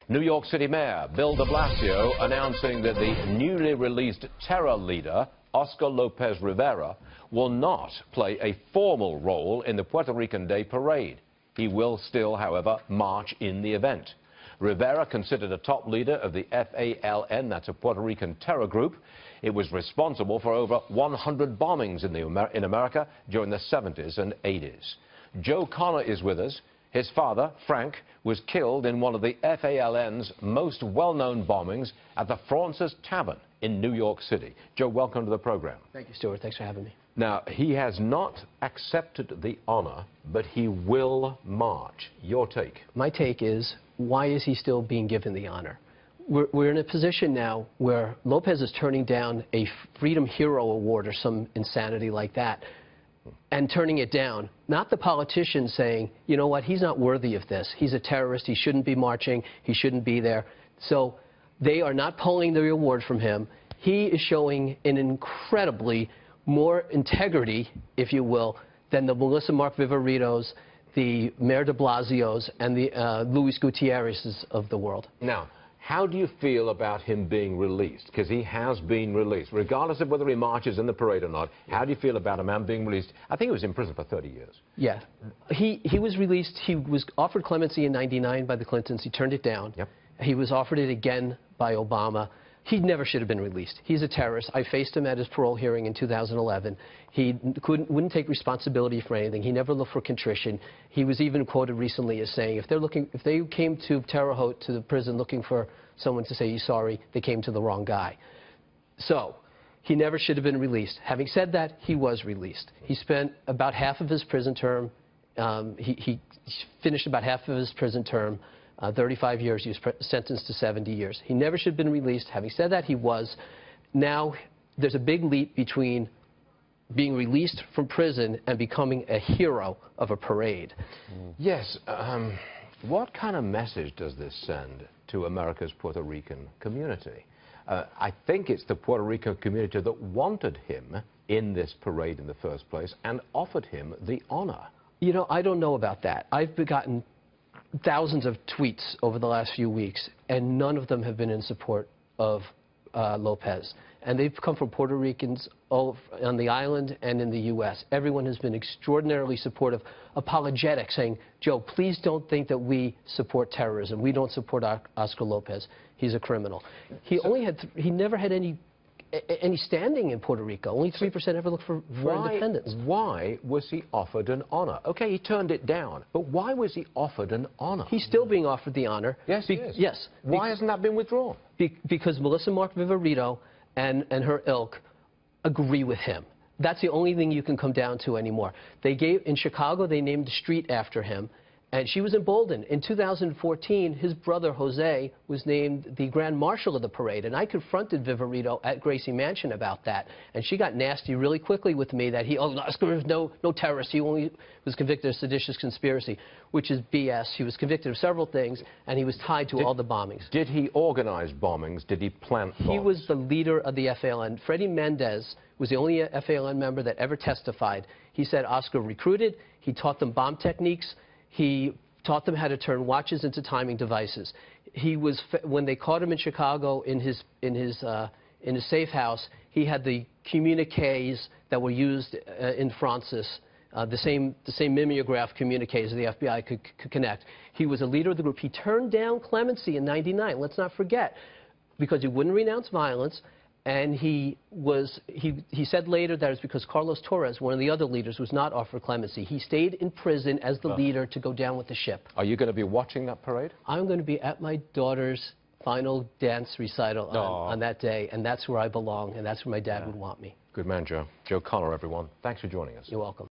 New York City Mayor Bill de Blasio announcing that the newly released terror leader, Oscar Lopez Rivera, will not play a formal role in the Puerto Rican Day Parade. He will still, however, march in the event. Rivera, considered a top leader of the FALN, that's a Puerto Rican terror group. It was responsible for over 100 bombings in America during the 70s and 80s. Joe Connor is with us. His father, Frank, was killed in one of the FALN's most well-known bombings at the Fraunces Tavern in New York City. Joe, welcome to the program. Thank you, Stuart. Thanks for having me. Now, he has not accepted the honor, but he will march. Your take? My take is, why is he still being given the honor? We're in a position now where Lopez is turning down a Freedom Hero Award or some insanity like that, and turning it down. Not the politicians saying, you know what, he's not worthy of this. He's a terrorist. He shouldn't be marching. He shouldn't be there. So they are not pulling the award from him. He is showing an incredibly more integrity, if you will, than the Melissa Mark Vivaritos, the Mayor De Blasios, and the Luis Gutierrez's of the world. Now, how do you feel about him being released? Because he has been released. Regardless of whether he marches in the parade or not, how do you feel about a man being released? I think he was in prison for 30 years. Yeah. He was released. He was offered clemency in '99 by the Clintons. He turned it down. Yep. He was offered it again by Obama. He never should have been released. He's a terrorist. I faced him at his parole hearing in 2011. He wouldn't take responsibility for anything. He never looked for contrition. He was even quoted recently as saying, if they came to Terre Haute, to the prison, looking for someone to say he's sorry, they came to the wrong guy. So he never should have been released. Having said that, he was released. He spent about half of his prison term. He finished about half of his prison term. 35 years, he was sentenced to 70 years. He never should have been released. Having said that, he was. Now, there's a big leap between being released from prison and becoming a hero of a parade. Yes. What kind of message does this send to America's Puerto Rican community? I think it's the Puerto Rican community that wanted him in this parade in the first place and offered him the honor. You know, I don't know about that. I've gotten thousands of tweets over the last few weeks, and none of them have been in support of Lopez. And they've come from Puerto Ricans all on the island and in the U.S. Everyone has been extraordinarily supportive, apologetic, saying, Joe, please don't think that we support terrorism. We don't support Oscar Lopez. He's a criminal. He never had any standing in Puerto Rico. Only 3% ever looked for independence. Why was he offered an honor? Okay, he turned it down, but why was he offered an honor? He's still being offered the honor. Yes, he is. Yes. Why hasn't that been withdrawn? Because Melissa Mark Vivarito and her ilk agree with him. That's the only thing you can come down to anymore. In Chicago, they named a street after him, and she was emboldened. In 2014, his brother, Jose, was named the Grand Marshal of the parade, and I confronted Vivarito at Gracie Mansion about that, and she got nasty really quickly with me that Oscar was no terrorist. He only was convicted of seditious conspiracy, which is BS. He was convicted of several things, and he was tied to all the bombings. Did he organize bombings? Did he plant bombs? He was the leader of the FALN. Freddie Mendez was the only FALN member that ever testified. He said Oscar recruited, he taught them bomb techniques, he taught them how to turn watches into timing devices. When they caught him in Chicago in his safe house, he had the communiques that were used in Fraunces, the same mimeograph communiques the FBI could connect. He was a leader of the group. He turned down clemency in '99. Let's not forget, because he wouldn't renounce violence. And he said later that it's because Carlos Torres, one of the other leaders, was not offered clemency. He stayed in prison as the leader to go down with the ship. Are you going to be watching that parade? I'm going to be at my daughter's final dance recital on that day, and that's where I belong, and that's where my dad would want me. Good man, Joe. Joe Connor, everyone. Thanks for joining us. You're welcome.